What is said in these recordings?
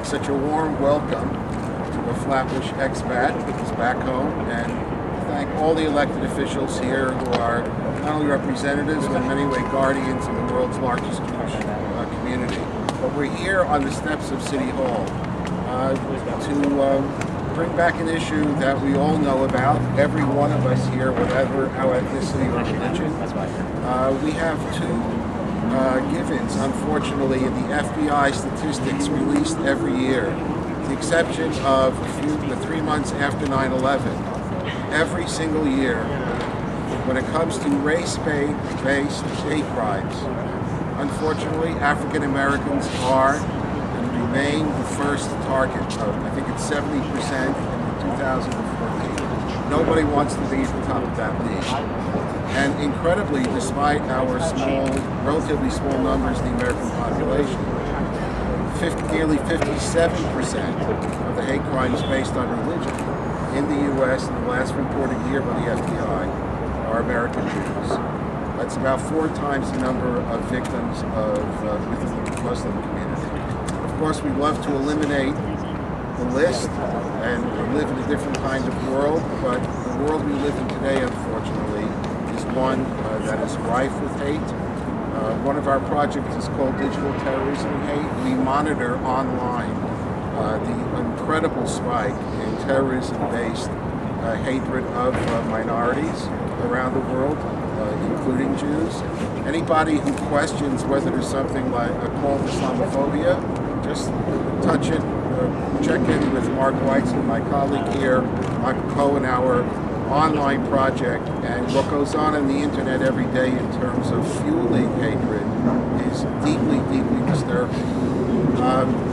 extend such a warm welcome to a Flatbush expat who's back home, and thank all the elected officials here who are not only representatives, but in many ways guardians of the world's largest Jewish community. But we're here on the steps of City Hall to bring back an issue that we all know about, every one of us here, whatever our ethnicity or religion. We have two give-ins, unfortunately, in the FBI statistics released every year, with the exception of the 3 months after 9/11. Every single year, when it comes to race-based hate crimes, unfortunately, African Americans are and remain the first target of, I think it's 70% in 2014. Nobody wants to be at the top of that league. And incredibly, despite our relatively small numbers in the American population, nearly 57% of the hate crimes based on religion in the U.S. in the last reported year by the FBI are American Jews. That's about 4 times the number of victims within the Muslim community. Of course, we love to eliminate the list and live in a different kind of world, but the world we live in today, unfortunately, is one that is rife with hate. One of our projects is called Digital Terrorism and Hate. We monitor online the incredible spike in terrorism-based hatred of minorities around the world, including Jews. Anybody who questions whether there's something like called Islamophobia, just touch it, check in with Mark Weitzman, my colleague here, Michael Cohen, our online project, and what goes on the internet every day in terms of fueling hatred is deeply, deeply disturbing.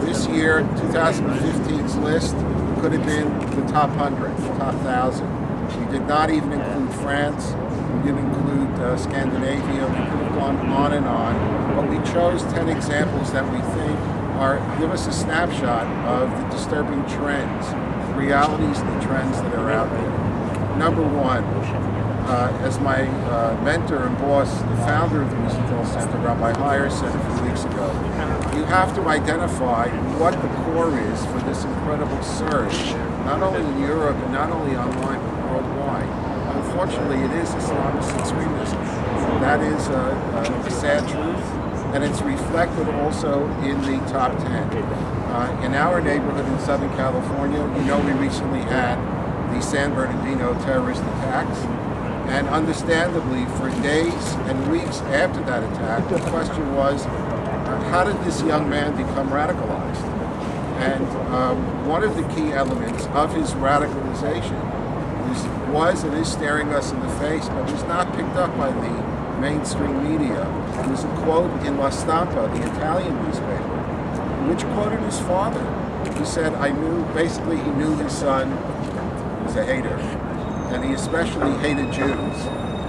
This year, 2015's list could have been the top 100, the top 1,000. We did not even include France, we didn't include Scandinavia, we could have gone on and on, but we chose 10 examples that we think give us a snapshot of the disturbing trends, the realities and the trends that are out there. Number one, as my mentor and boss, the founder of the Rosenthal Center, Rabbi said a few weeks ago, you have to identify what the core is for this incredible surge, not only in Europe and not only online, but worldwide. Unfortunately, it is Islamist extremism. That is a sad truth, and it's reflected also in the top 10. In our neighborhood in Southern California, we recently had the San Bernardino terrorist attacks, and understandably, for days and weeks after that attack, the question was, how did this young man become radicalized? And one of the key elements of his radicalization was and is staring us in the face, but was not picked up by the mainstream media. It was a quote in La Stampa, the Italian newspaper, which quoted his father. He said, he knew his son was a hater, and he especially hated Jews.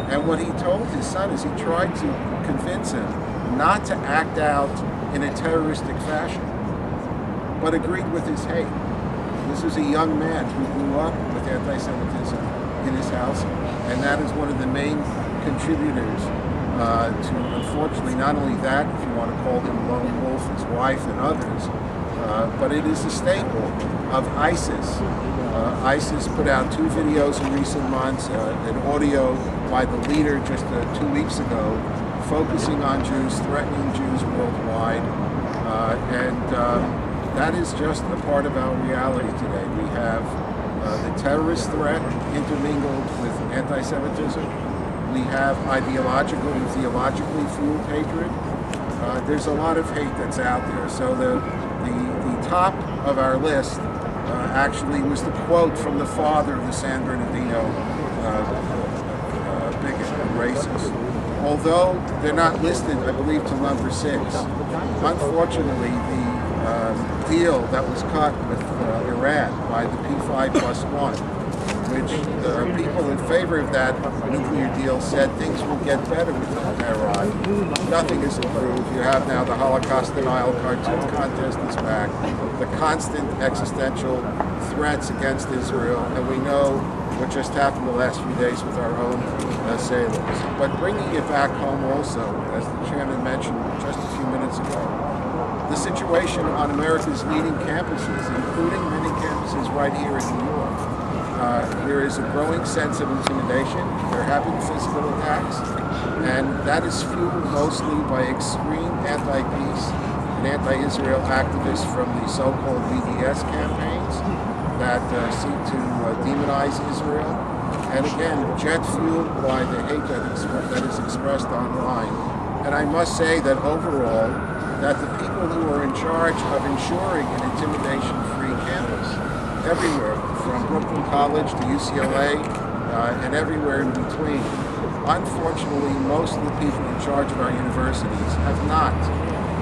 And what he told his son is he tried to convince him not to act out in a terroristic fashion, but agreed with his hate. This is a young man who grew up with anti-Semitism in his house, and that is one of the main contributors to, unfortunately, not only that, if you want to call him lone wolf, his wife and others, but it is a staple of ISIS. ISIS put out 2 videos in recent months, an audio by the leader just 2 weeks ago, focusing on Jews, threatening Jews worldwide, and that is just a part of our reality today. We have the terrorist threat intermingled with anti-Semitism. We have ideological and theologically fueled hatred. There's a lot of hate that's out there. So the top of our list actually was the quote from the father of the San Bernardino bigot and racist. Although they're not listed, I believe, till number 6. Unfortunately, the deal that was cut with Iran by the P5+1, which people in favor of that nuclear deal said things will get better with Iran. Nothing is improved. You have now the Holocaust denial cartoon contest is back, the constant existential threats against Israel, and we know what just happened the last few days with our own sailors. But bringing it back home also, as the chairman mentioned just a few minutes ago, the situation on America's leading campuses, including many campuses right here in New York. There is a growing sense of intimidation. They're having physical attacks, and that is fueled mostly by extreme anti-peace and anti-Israel activists from the so-called BDS campaigns that seek to demonize Israel. And again, jet fueled by the hate that is expressed online. And I must say that overall, that the people who are in charge of ensuring an intimidation-free campus everywhere, from Brooklyn College to UCLA and everywhere in between, unfortunately, most of the people in charge of our universities have not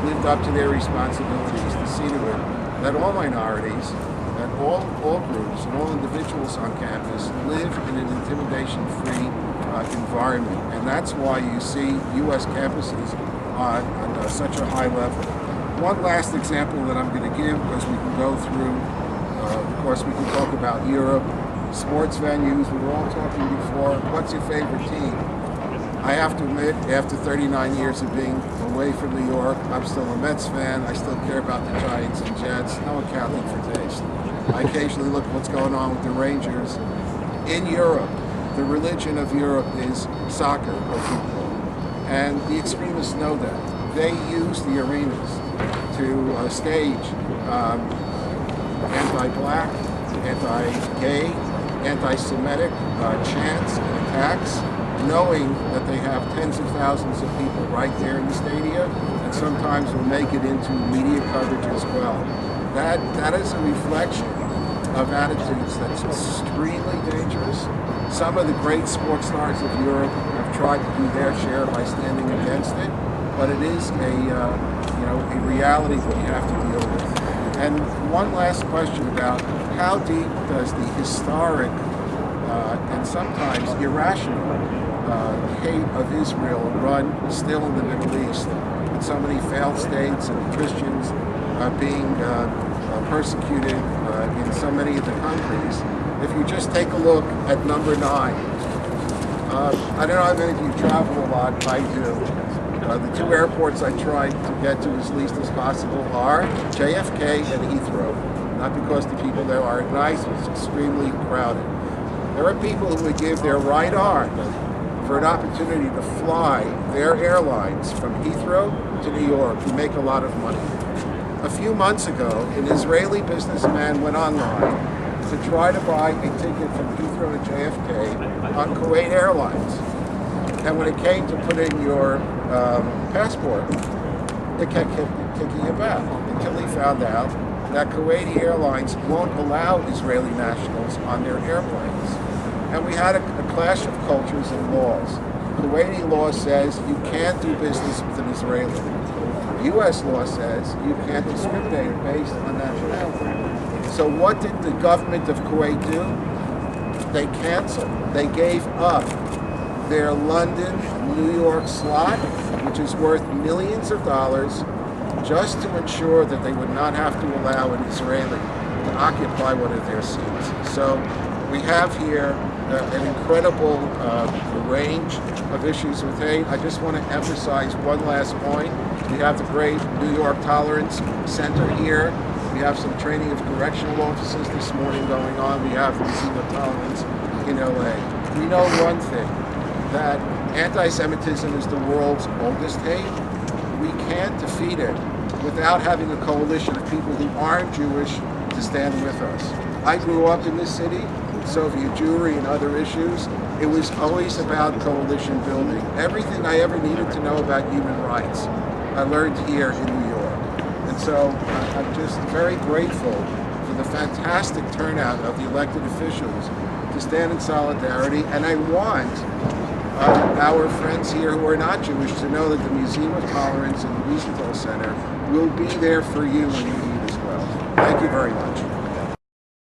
lived up to their responsibilities to see to it that all minorities, that all groups and all individuals on campus live in an intimidation-free environment. And that's why you see U.S. campuses on such a high level. One last example that I'm going to give, because we can go through, of course we can talk about Europe, sports venues, we were all talking before, what's your favorite team? I have to admit, after 39 years of being away from New York, I'm still a Mets fan. I still care about the Giants and Jets, no accounting for taste. I occasionally look at what's going on with the Rangers. In Europe, the religion of Europe is soccer or football. And the extremists know that. They use the arenas to stage anti-black, anti-gay, anti-Semitic chants and attacks, knowing that they have tens of thousands of people right there in the stadium, and sometimes will make it into media coverage as well. That is a reflection of attitudes that's extremely dangerous. Some of the great sports stars of Europe have tried to do their share by standing against it, but it is a reality that we have to deal with. And one last question about how deep does the historic and sometimes irrational hate of Israel run still in the Middle East, with so many failed states and Christians being persecuted in so many of the countries. If you just take a look at number 9, I don't know how many of you travel a lot. I do. The two airports I try to get to as least as possible are JFK and Heathrow. Not because the people there aren't nice, but it's extremely crowded. There are people who would give their right arm for an opportunity to fly their airlines from Heathrow to New York, who make a lot of money. A few months ago, an Israeli businessman went online to try to buy a ticket from Heathrow to JFK on Kuwait Airlines. And when it came to put in your passport, it kept kicking you back until he found out that Kuwaiti Airlines won't allow Israeli nationals on their airplanes. And we had a clash of cultures and laws. Kuwaiti law says you can't do business with an Israeli. U.S. law says you can't discriminate based on nationality. So what did the government of Kuwait do? They canceled. They gave up their London, New York slot, which is worth millions of dollars, just to ensure that they would not have to allow an Israeli to occupy one of their seats. So we have here an incredible range of issues with hate. I just want to emphasize one last point. We have the great New York Tolerance Center here. We have some training of correctional officers this morning going on. We have the Museum of Tolerance in LA. We know one thing, that anti-Semitism is the world's oldest hate. We can't defeat it without having a coalition of people who aren't Jewish to stand with us. I grew up in this city, Soviet Jewry and other issues. It was always about coalition building. Everything I ever needed to know about human rights, I learned here in New York. And so I'm just very grateful for the fantastic turnout of the elected officials to stand in solidarity. And I want our friends here who are not Jewish to know that the Museum of Tolerance and the Wiesenthal Center will be there for you when you need as well. Thank you very much.